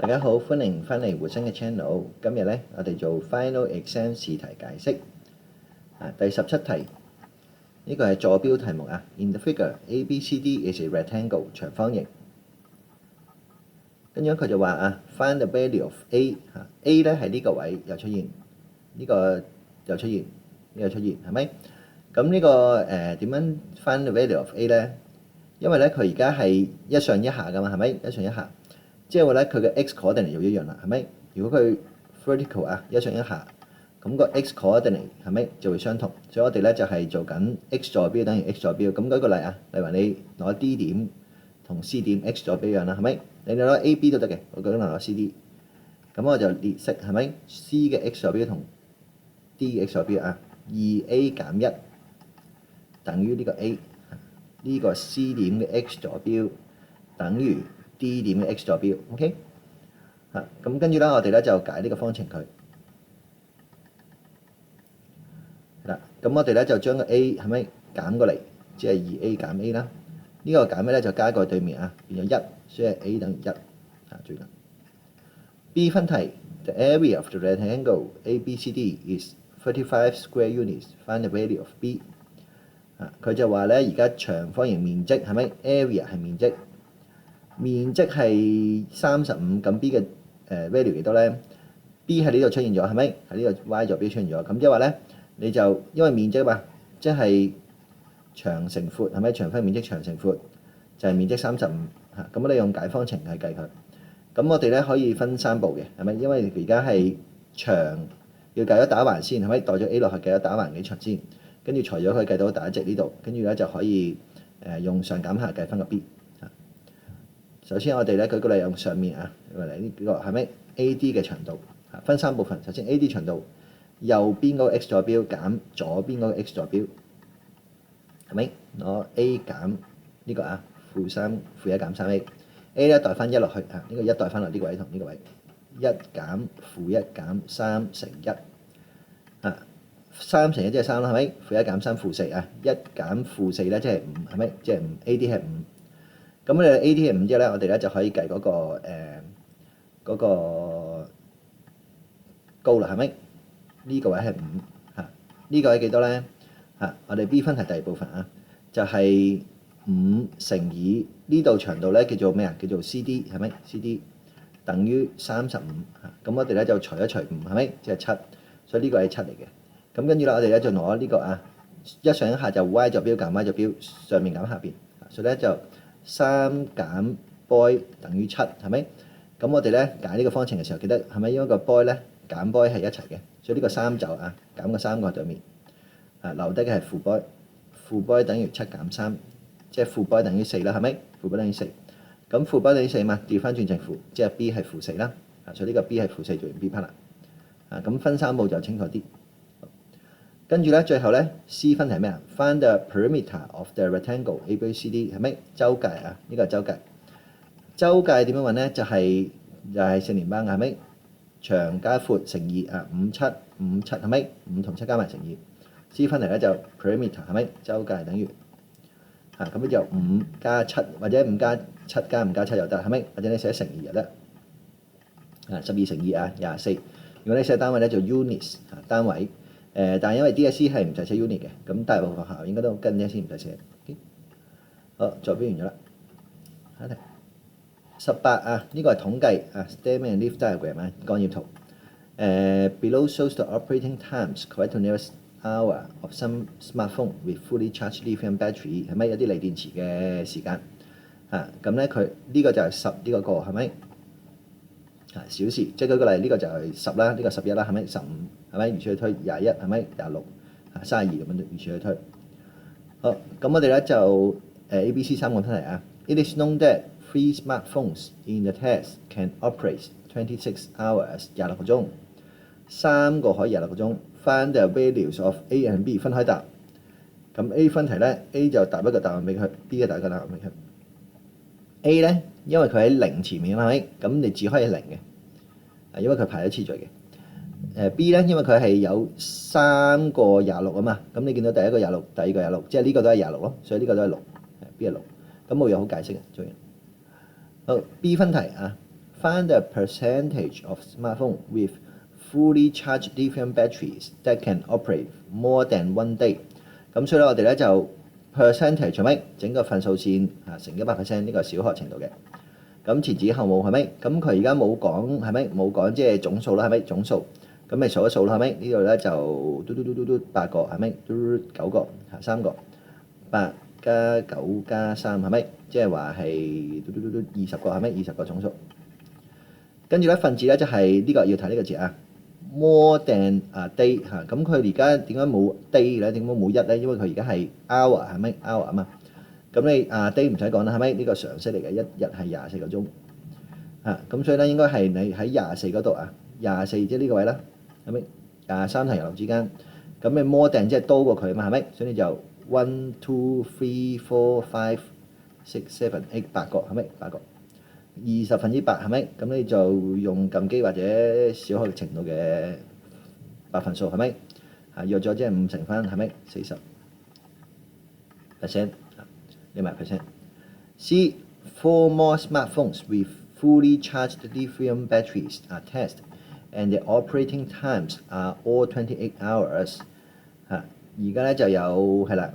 大家好，歡迎翻嚟活生嘅 channel。今日咧，我哋做 Final Exam 試題解釋。第17題，呢個係坐標題目啊。In the figure, ABCD is a rectangle 長方形。跟住佢就話啊 ，find the value of A 嚇 ，A 咧喺呢個位又出現，呢個又出現，呢個出現係咪？咁呢個點樣 find the value of A 咧？因為咧佢而家係一上一下噶嘛，係咪？一上一下。即係話咧，佢嘅 x coordinate 又一樣啦，係咪？如果佢 vertical 啊，一上一下，咁個 x coordinate 係咪就會相同？所以我哋咧就係做緊 x 坐標等於 x 坐標。咁舉個例啊，例如話你攞 D 點同 C 點 x 坐標一樣啦，係咪？你攞 A、B 都得嘅，我舉個例攞 C、D。咁我就列式係咪 ？C 嘅 x 坐標同 D 嘅 x 坐標啊，2A 減1等於呢個 A， 呢個 C 點嘅 x 坐標等於D 點嘅 x 坐標 ，OK？ 咁跟住咧，我哋咧就解呢個方程佢。咁我哋咧就將個 A 係咪減過嚟，即係2A 減 A 啦。呢個減咩咧就加過去對面啊，變咗1，所以 A 等於1。最緊 B 分題 ，The area of the rectangle ABCD is 35 square units. Find the value of B。佢就話咧，而家長方形面積係咪 area 係面積？面積係35，咁 B 嘅value 幾多咧 ？B 喺呢度出現咗，係咪？喺呢個 Y 坐標出現咗，咁即係話咧，你就因為面積嘛，即係長乘闊，係咪？長方形面積長乘闊就係面積35嚇，咁我哋用解方程去計佢。咁我哋咧可以分3步嘅，係咪？因為而家係長要計咗打橫先，係咪？代咗 A 落去計咗打橫幾長先，跟住除咗佢計到打直呢度，跟住咧就可以用上減下計分個 B。首先我哋咧舉個例用上面啊，嚟呢個係咪 AD 嘅長度分3部分。首先 AD 長度右邊嗰個 x 坐標減左邊嗰個 x 坐標，係咪？攞 A 減呢個啊-3-1減 3A，A 咧代翻1落去啊，呢個1代翻落呢個位同呢個位，1減-1減3乘1啊，3乘1即係3啦，係咪？-1減3-4啊，1減-4咧即係5，係咪？即係5 ，AD 係5。咁你 AD 係5之後咧，我哋咧就可以計嗰個高啦，係咪？呢個位係5嚇，呢個位幾多咧？我哋 B 分題第二部分啊，就係5乘以呢度長度咧叫做咩啊？叫做 CD 係咪 ？CD 等於35嚇，咁我哋咧就除一除5係咪？即係7，所以呢個係7嚟嘅。咁跟住啦，我哋咧就攞呢個啊，一上一下就 Y 坐標減 Y 坐標，上面減下邊，所以咧就3減 boy 等於7，係咪？咁我哋咧解呢個方程嘅時候，記得係咪因為個 boy 咧減 boy 係一齊嘅，所以呢個3就啊減個3個喺對面，留低嘅係負 boy， 負 boy 等於7減3，即係負 boy 等於4啦，係咪？負 boy 等於4，咁負 boy 等於4嘛，調翻轉正負，即係 B 係負4啦，所以呢個 B 係負4做完 B part 啦，咁分3步就清楚啲。跟住咧，最後咧 C 分題係咩啊 ？Find the perimeter of the rectangle ABCD 係咪？周界啊，呢個係周界。周界點樣揾咧？就係又係4連班係咪？長加闊乘2啊，5、7、5、7係咪？5同7加埋乘2。C 分題咧就 perimeter 係咪？周界等於咁咧就5加7或者5加7加5加7又得係咪？或者你寫乘2又得。12乘2啊，24。如果你寫單位咧就 units 單位。但係因為 DSE 係唔使寫 unit 嘅，咁大部分學校應該都跟 DSE 唔使寫。好，坐標完咗啦。下一題18啊，呢個係統計啊 ，statement and leaf diagram 啊，幹頁圖。Below shows the operating times correct to nearest hour of some smartphone with fully charged lithium battery 係咪？有啲鋰電池嘅時間咁咧佢呢個就係10呢個係咪？小時，即係舉個例，呢個就係10啦，呢個11啦，係咪15？係咪？如此類推21係咪？26、32咁樣，如此類推。好，咁我哋咧就A、B、C 3個分題啊。It is known that 3 smartphones in the test can operate 26 hours 26個鐘，3個可以26個鐘。Find the values of A and B 分開答。咁 A 分題咧 ，A 就答一個答案俾佢 ，B 嘅答一個答案俾佢。A 咧，因為佢喺0前面係咪？咁你只可以0嘅，因為佢排咗次序嘅。B 咧，因為佢係有3個26啊嘛，咁你見到第一個26，第二個26，即係呢個都係26咯，所以呢個都係6，B 係6，咁冇嘢好解釋嘅，做完。好 B 分題啊 Find the percentage of smartphone with fully charged lithium batteries that can operate more than one day。咁所以咧，我哋咧就 percentage 係咪整個分數線乘100%，呢個係小學程度嘅。咁前指後冇係咪？咁佢而家冇講係咪？冇講即係總數啦係咪？總數咁咪數一數啦係咪？呢度咧就8個係咪？9個3個8加9加3係咪？即係話係20個係咪？20個總數。跟住咧分子咧就係呢個要睇呢個字啊 ，more than a day 嚇。咁佢而家點解冇 day 咧？點解冇1咧？因為佢而家係 hour 係咪 hour 啊嘛？咁你day 唔使講啦，係咪？呢個常識嚟嘅，一日係24個鐘咁所以咧應該係你喺24嗰度24即係呢個位啦，係咪？23同26之間，咁你 more than 即係多過佢嘛，係咪？所以你就1 2 3 4 5 6 7 8 8個係咪？8個20分之8係咪？咁你就用撳機或者小學程度嘅百分數係咪？約咗即係5乘翻係咪？40%，你埋 percent。C. 4 more smartphones with fully charged lithium batteries are tested, and the operating times are all 28 hours。而家咧就有係啦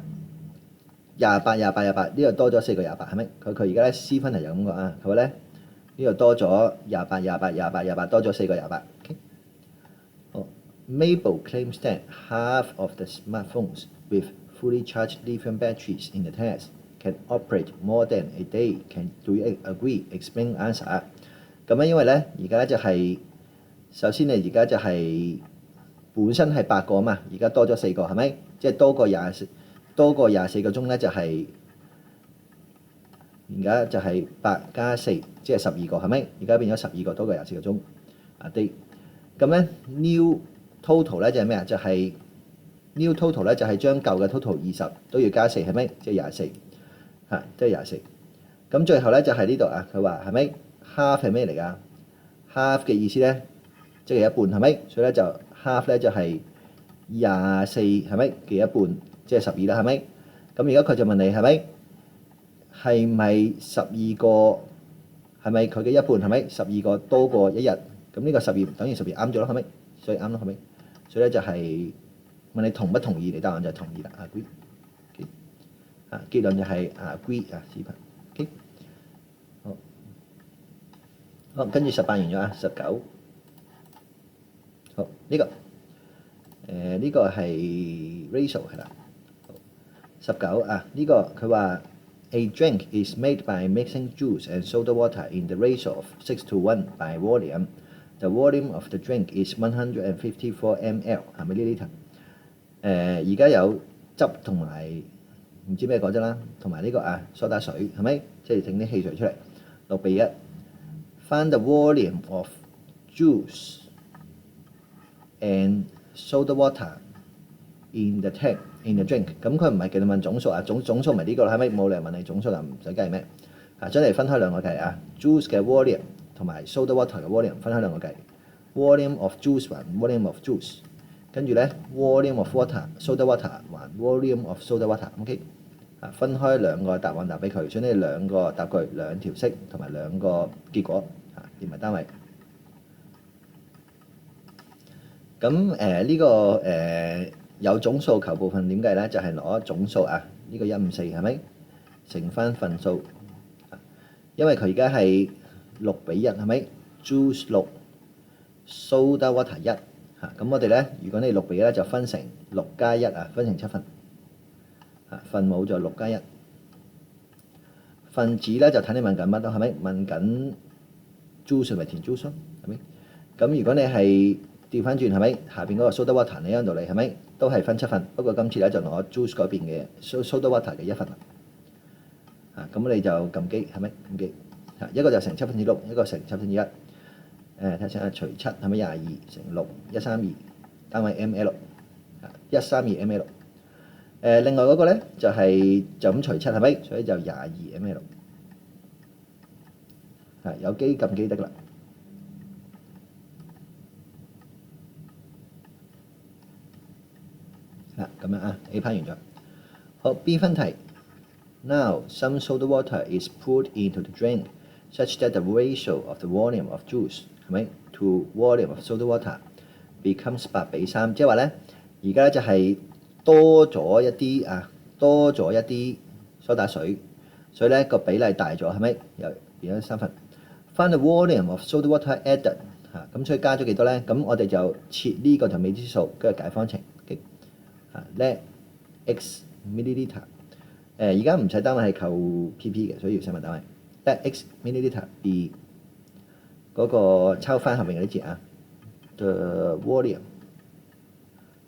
，28呢度多咗4個28係咪？佢而家咧 C 分題就咁講佢話咧呢度多咗28多咗4個28。Mabel claims that half of the smartphones with fully charged lithium batteries in the test can operate more than a day. Do you agree? Explain answer。咁咧，因為咧而家咧就係首先你而家就係本身係8個啊嘛，而家多咗4個係咪？即係多過24個鐘咧，就係而家就係8加4，即係12個係咪？而家變咗12個多過24個鐘day。咁咧 new total 咧就係咩啊？就係 new total 咧就係將舊嘅 total 20都要加4係咪？即係24即係24。咁最後咧就係呢度佢話係咪 half 係咩嚟㗎？half 嘅意思咧即係一半係咪？所以咧就 half 咧就係24係咪嘅一半，即係12啦係咪？咁而家佢就問你係咪12個係咪佢嘅一半係咪？12個多過1日？咁呢個12等於12啱咗啦係咪？所以啱咯係咪？所以咧就係問你同不同意，你答案就係同意啦，agree。結論就係agree視頻。OK， 好，跟住18完咗19。好，呢個呢個係 ratio 係啦。19呢個佢話 A drink is made by mixing juice and soda water in the ratio of 6:1 by volume. The volume of the drink is 154 ml 係咪呢？而家有汁同埋唔知咩果汁啦，同埋呢個蘇打水係咪？即係整啲汽水出嚟6:1。Find the volume of juice and soda water in the drink。咁佢唔係叫你問總數總數唔係呢個啦，係咪？冇理由問你總數唔使計咩？將嚟分開兩個計juice 嘅 volume 同埋 soda water 嘅 volume 分開兩個計。volume of juice 還 volume of juice， 跟住咧 volume of water、soda water 還 volume of soda water。OK，分開兩個答案答俾佢，所以呢兩個答句兩條式同埋兩個結果連埋單位。咁呢個有總數求部分點計咧？就係攞總數呢個154係咪乘翻份數？因為佢而家係6:1係咪 ？Juice 6 soda water 1咁我哋咧，如果你6:1咧，就分成6加1分成7份分母就6加1。分子咧就睇你問緊乜咯，係咪？問緊 juice 咪填 juice 咯，係咪？咁如果你係調翻轉係咪？下邊嗰個 soda water 你喺度嚟係咪？都係分7份，不過今次咧就攞 juice 嗰邊嘅 soda water 嘅1份咁你就撳機係咪？撳機一個就乘6/7，一個乘1/7。睇下除7係咪22乘6 132單位 ml 132 ml。另外嗰個咧就係就咁除7係咪？所以就22 ml。有機撳機得啦。咁樣A 批完咗。好 B 分題。Now some soda water is poured into the drink. such that the ratio of the volume of juice 係咪 to volume of soda water becomes 8:3，即係話咧，而家咧就係多咗一啲蘇打水，所以咧個比例大咗，係咪？又變咗3分。Find the volume of soda water added 嚇，咁所以加咗幾多咧？咁我哋就設呢個就未知數，跟住解方程嘅let x milliliter。而家唔使單位係扣 pp 嘅，所以要寫埋單位。let x milliliter be 嗰個抄翻後面嗰啲字啊。The volume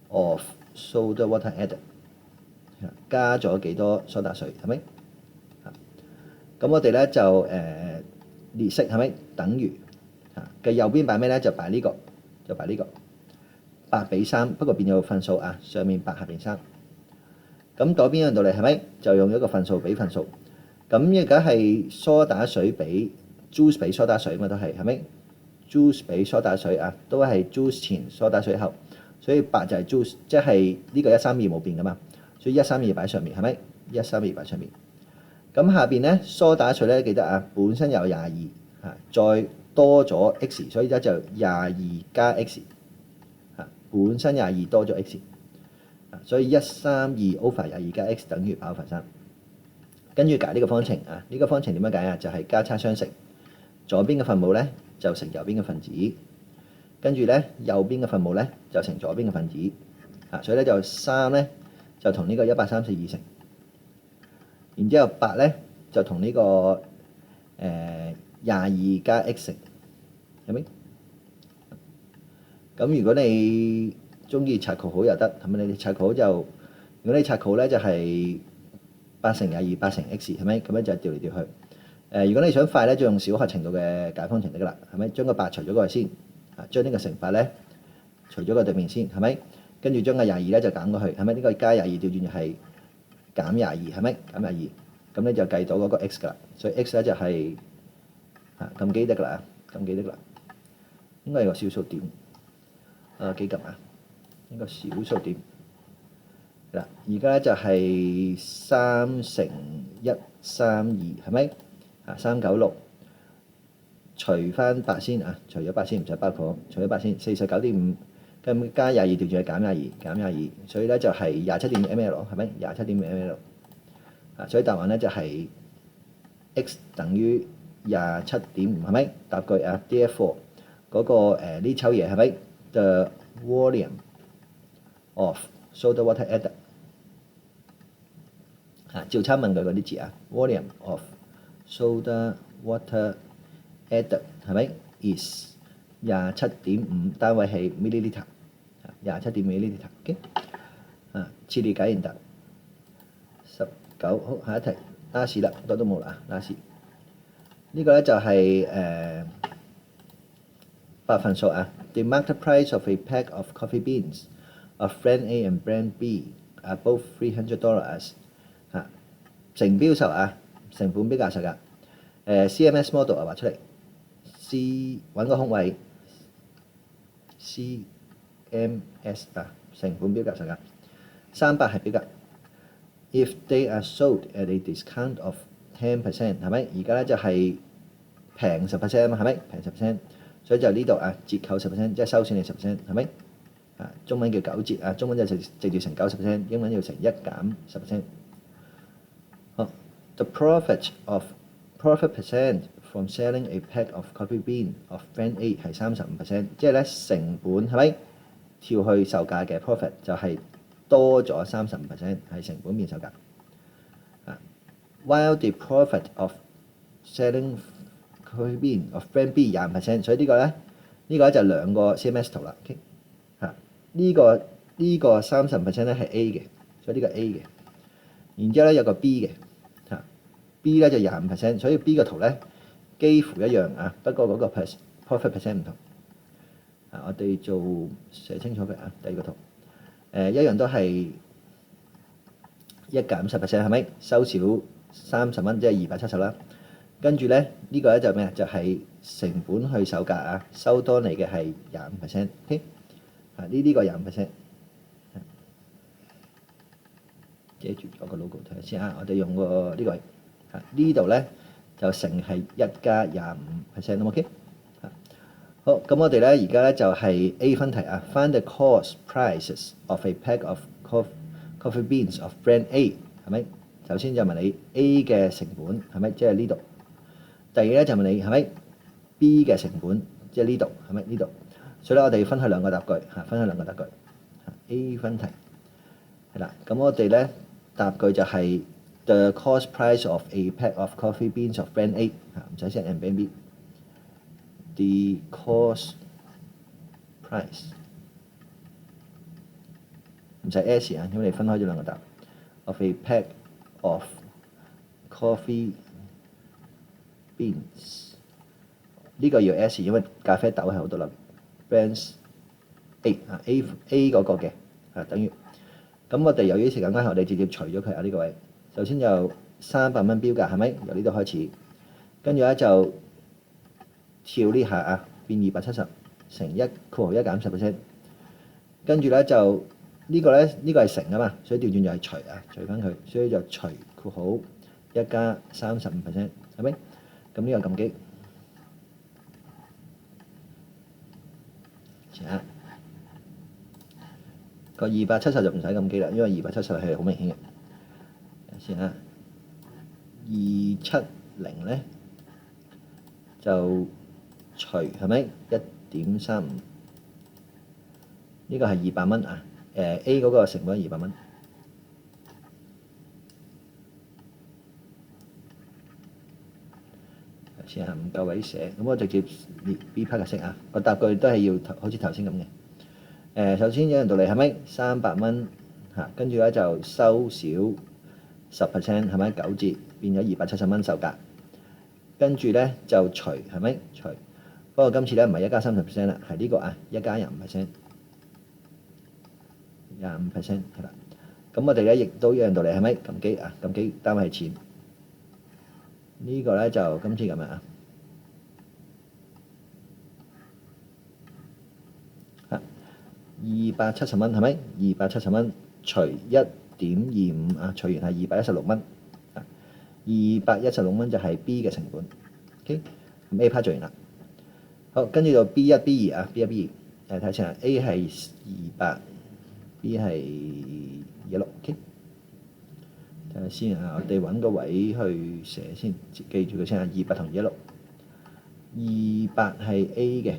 of soda water added 加咗幾多蘇打水係咪？咁我哋咧就列式係咪等於嘅右邊擺咩咧？就擺呢個8:3，不過變咗個分數啊，上面8下邊3。咁左邊嗰度嚟係咪就用一個分數比分數？咁而家係蘇打水比 juice 比蘇打水嘛，都係咪 ？juice 比蘇打水啊，都係 juice 前蘇打水後，所以8就係 juice， 即係呢個132冇變噶嘛，所以132擺上面係咪？132擺上面。咁下邊咧蘇打水咧記得啊，本身有22再多咗 x， 所以而家就22加 x 本身22多咗 x。所以132 over 22加 x 等於8/3，跟住解呢個方程啊，呢個方程點樣解啊？就係交叉相乘，左邊嘅分母咧就乘右邊嘅分子，跟住咧右邊嘅分母咧就乘左邊嘅分子，所以咧就3咧就同呢個132乘，然之後8咧就同呢個22加 x 乘，係咪？咁如果你中意拆括號又得，係咪？你拆括號就，如果你拆括號咧就係8乘22 8乘 x， 係咪？咁樣就調嚟調去。如果你想快咧，就用小學程度嘅解方程得㗎啦，係咪？將個8除咗過去先，將呢個乘8咧除咗個對面先，係咪？跟住將個22咧就減過去，係咪？呢個加22調轉就係減22，係咪？減22，咁你就計到嗰個 x 㗎啦。所以 x 咧就係咁記得㗎啦，咁記得㗎啦。應該有個小數點，幾撳啊？呢個小數點嗱，而家咧就係3乘132，係咪？396除翻8先啊，除咗8先，唔使包括，除咗8先，49.5，咁加22調轉係減22，所以咧就係27.5 mL， 係咪？27.5 mL， 所以答案咧就係 x 等於27.5，係咪？答句啊 ，therefore 嗰個呢抽嘢係咪 ？The volume of soda water added 照抄問佢嗰啲字啊 ，volume of soda water added 係咪 is 27.5，單位係 milliliter， 27.5 milliliter，OK，次列解完答19，好，下一題 last 啦，多都冇啦 last 呢個咧就係8分數啊。The market price of a pack of coffee beans of brand A and brand B are both $300。成標售啊，成本標價實價。CMS model 畫出嚟 ，C 揾個空位 ，CMS 成本標價實價，300係標價。If they are sold at a discount of 10%，係咪？而家咧就係平10%啊嘛，係咪？平10%，所以就呢度折扣10%，即係收錢你10%，係咪？中文叫9折中文就直接乘90%，英文要乘1減10%。好 ，the profit percent from selling a pack of coffee bean of brand A 係35%，即係咧成本係咪跳去售價嘅 profit 就係多咗35%，係成本變售價。While the profit of selling coffee bean of brand B 20%，所以呢個咧就兩個 CMS 圖啦。OK，呢個30% 咧係 A 嘅，所以呢個 A 嘅。然之後咧有個 B 嘅，B 咧就25%，所以 B 個圖咧幾乎一樣不過嗰個 profit percent 唔同。我哋寫清楚佢第二個圖，一樣都係1減10%，係咪？收少30蚊，即係270啦。跟住咧呢個咧就咩啊？就係成本去售價收多嚟嘅係25%。OK，呢個25%。遮住咗個 logo，睇下先我哋用個呢個呢度咧就乘係1+25%，OK？好，咁我哋咧而家咧就係 A 分題啊 ，find the cost prices of a pack of coffee beans of brand A， 係咪？首先就問你 A 嘅成本係咪？即係呢度。第二咧就問你係咪 B 嘅成本，即係呢度係咪？呢度。所以咧我哋分開兩個答句嚇，分開兩個答句。A 分題係啦，咁我哋咧答句就係 the cost price of a pack of coffee beans of brand A 嚇，唔使寫 and brand B。The cost price 唔使 S 啊，因為你分開咗兩個答。of a pack of coffee beans 呢個要 S， 因為咖啡豆係好多粒。brands A 啊 A 嗰個嘅啊，等於咁我哋由於時間關係，我哋直接除咗佢啊呢個位。首先由300蚊標價係咪？由呢度開始，跟住咧就跳呢下啊，變270乘1括號1減10%，跟住咧就呢個咧呢個係乘啊嘛，所以調轉就係除啊，除翻佢，所以就除括號1加35%，係咪？咁呢個撳機。個270就唔使撳機啦，因為270係好明顯嘅。先啊，270咧就除係咪1.35？呢個係200蚊啊。A 嗰個成本200蚊。先啊，唔夠位寫，咁我直接列 B part 嘅式啊。個答句都係要好似頭先咁嘅。首先有樣道理係咪300蚊嚇？跟住咧就收少10%係咪9折，變咗270蚊售價。跟住咧就除係咪除？不過今次咧唔係1加30%啦，係呢個啊1加25%，25%係啦。咁我哋咧亦都一樣道理係咪撳機啊？撳機單位係錢。呢個咧就今次咁樣啊。270蚊係咪？270蚊除1.25啊，除完係216蚊。216蚊就係 B 嘅成本。OK， 咁 A part 做完啦。好，跟住到 B1、B2啊，B1、B2，睇下先啊。A 係200，B 係216。OK， 睇下先啊，我哋揾個位去寫先，記住佢先啊。200同216，200係 A 嘅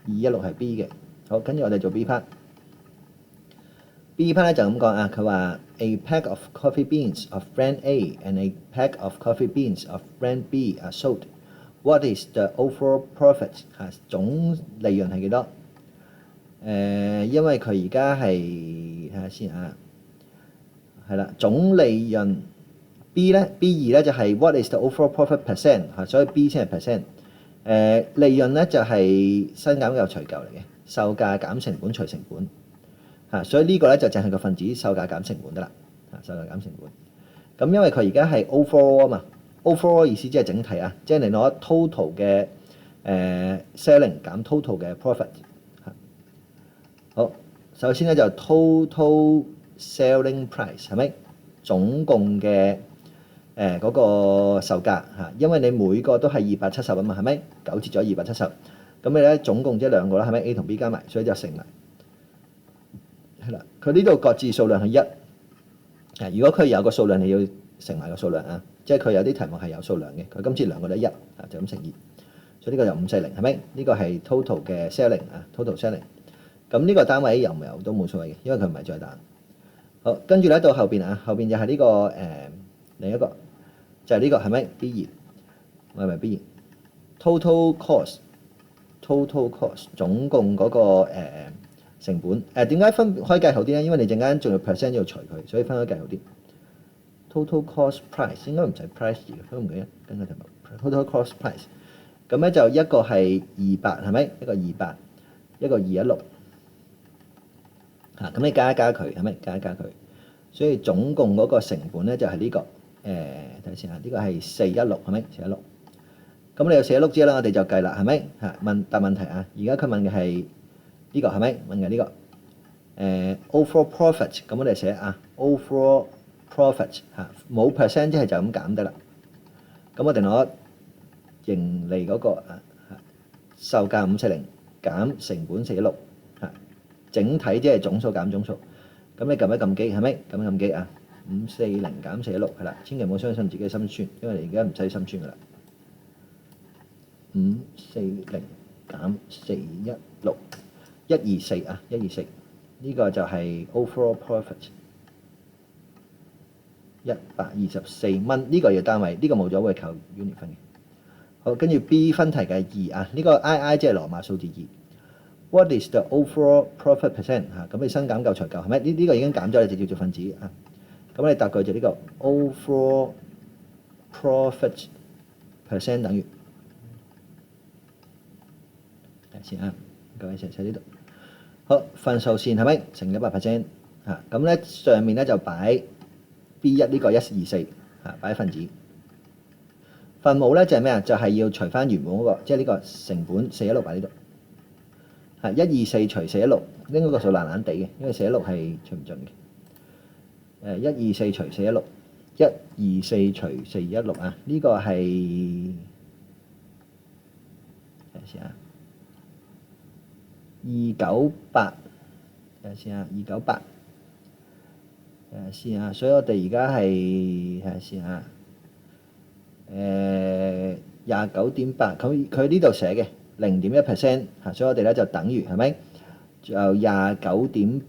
，216係 B 嘅。好，跟住我哋做 B part。B part 咧就咁講啊，佢話 A pack of coffee beans of brand A and a pack of coffee beans of brand B are sold. What is the overall profit？ 總利潤係幾多？因為佢而家係睇下先啊，係啦，總利潤 B 咧 B2咧就係 What is the overall profit percent？ 所以 B 先係 percent。利潤咧就係新減舊除舊嚟嘅，售價減成本除成本。所以呢個咧就淨係個分子售價減成本得啦。售價減成本。咁因為佢而家係 overall 啊嘛 ，overall 意思即係整體啊，即係你攞 total 嘅selling 減 total 嘅 profit。好，首先咧就 total selling price 係咪？總共嘅嗰個售價嚇，因為你每個都係270啊嘛，係咪？9折咗270，咁你咧總共即係兩個啦，係咪 A 同 B 加埋，所以就乘埋。係啦，佢呢度各自數量係1。如果佢有個數量，你要乘埋個數量啊，即係佢有啲題目係有數量嘅，佢今次兩個都1啊，就咁乘2，所以呢個就540係咪？呢個係 total 嘅 selling 啊 ，total selling。咁呢個單位有唔有都冇所謂嘅，因為佢唔係再打。好，跟住咧到後邊啊，後邊就係呢個另一個就係呢個係咪 B2？ 係咪 B2？total cost 總共嗰個成本點解分開計好啲咧？因為你陣間仲要 percent 要除佢，所以分開計好啲。total cost price 應該唔使 price 嘅，都唔記得跟個題目。total cost price 咁咧就一個係200係咪？一個200，一個216咁你加一加佢係咪？加一加佢，所以總共嗰個成本咧就係呢個睇下先啊，呢個係416係咪？416。咁你有416之後咧，我哋就計啦係咪？答問題啊！而家佢問嘅係呢個係咪？問嘅呢個overall profit， 咁我哋寫啊 overall profit 冇 percent 即係就咁減得啦。咁我哋攞盈利嗰個售價540減成本416嚇，整體即係總數減總數。咁你撳一撳機係咪？撳一撳機啊，540減416係啦，千祈唔好相信自己嘅心算，因為你而家唔使心算噶啦。540減416，124啊，124，呢個就係 overall profit 124蚊，呢個要單位，呢個冇咗會扣 unit 分嘅。好，跟住 B 分題嘅2啊，呢個 II 即係羅馬數字2。What is the overall profit percent 嚇？咁你新減夠除夠係咪？呢個已經減咗，你就叫做分子啊。咁你答佢就呢個 overall profit percent 等於睇先啊，各位寫呢度。好，份數線係咪乘100%嚇？咁咧上面咧就擺 B1 呢個124嚇，擺分子。分母咧就係咩啊？就係要除翻原本嗰個，即係呢個成本416擺呢度。係124除416，應該個數爛爛地嘅，因為416係除唔盡嘅。124除416，124除416啊，呢個係睇下先啊，298，睇下先啊，298，睇下先啊，所以我哋而家係睇下先啊，29.8，佢呢度寫嘅。0.1% 嚇，所以我哋咧就等於係咪？就29.8%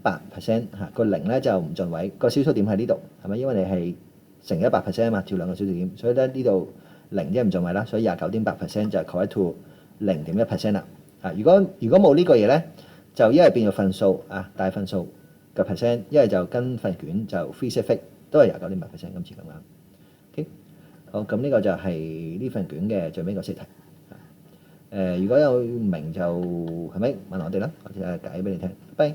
嚇，個0咧就唔進位，個小數點喺呢度係咪？因為你係乘100%啊嘛，跳兩個小數點，所以咧呢度0即係唔進位啦，所以29.8% 就係 correct to 0.1% 啦。啊，如果冇呢個嘢咧，就一係變咗份數啊，大份數嘅 percent，一係就跟份卷就 free set fix 都係29.8%今次咁樣。OK， 好，咁呢個就係呢份卷嘅最尾個試題。如果有唔明就係咪問我哋啦，或者解俾你聽。拜拜。